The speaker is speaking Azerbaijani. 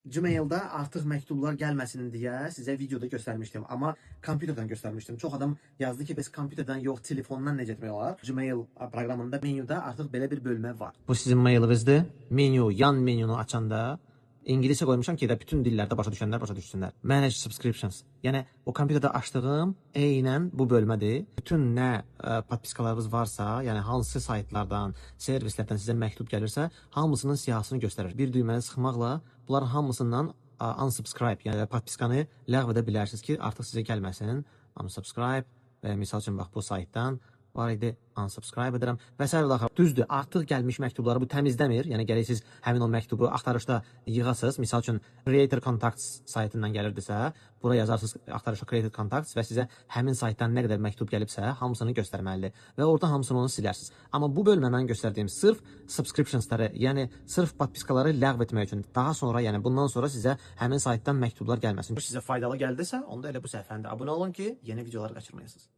Gmail'da artıq məktublar gəlməsin deyə sizə videoda göstərmişdim. Amma kompüterdən göstərmişdim. Çox adam yazdı ki, bəs kompüterdən yox, telefondan necə etmək olar? Gmail proqramında menyuda artıq belə bir bölmə var. Bu sizin mailinizdir. Menyu, yan menyunu açanda İngiliscə qoymuşam ki, bütün dillərdə başa düşənlər başa düşsünlər. Manage subscriptions. Yəni o kompüterdə açdığım eynən bu bölmədir. Bütün nə podpiskalarınız varsa, yəni hansı saytlardan, servislərdən sizə məktub gəlirsə, hamısının siyahısını göstərir. Bir düyməni sıxmaqla bunların hamısından unsubscribe, yəni podpiskanı ləğv edə bilərsiniz ki, artıq sizə gəlməsin. Unsubscribe və misal üçün bax bu saytdan var idi, unsubscribe edirəm və s. Düzdür, artıq gəlmiş məktubları bu təmizləmir. Yəni gərək siz həmin o məktubu axtarışda yığasınız. Misal üçün Creator Contacts saytından gəlirdisə, bura yazarsınız axtarışda Creator Contacts və sizə həmin saytdan nə qədər məktub gəlibsə, hamısını göstərməlidir və orada hamısını onu silərsiniz. Amma bu bölmə mən göstərdiyim sırf subscriptionsları, yəni sırf podpiskaları ləğv etmək üçün. Daha sonra, yəni bundan sonra sizə həmin saytdan məktublar gəlməsin. Bu sizə faydalı gəldisə, onda elə bu səhifəndə abunə olun ki, yeni videolar qaçırmayasınız.